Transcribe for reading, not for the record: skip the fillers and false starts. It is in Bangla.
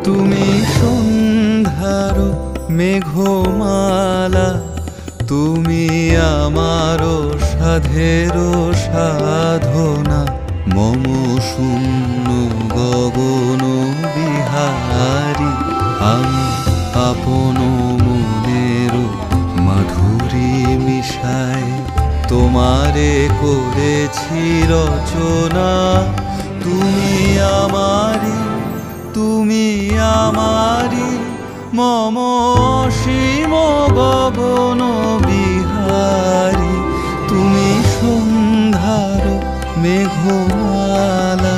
তুমি সন্ধ্যার মেঘমালা, তুমি আমার সাধের সাধনা, মম শূন্য গগন বিহারী। আমি আপন মনের মাধুরী মিশায় তোমারে করেছি রচনা। তুমি আমারি, তুমি আমারি, মম অসীম গগন বিহারী। তুমি সন্ধ্যার মেঘমালা।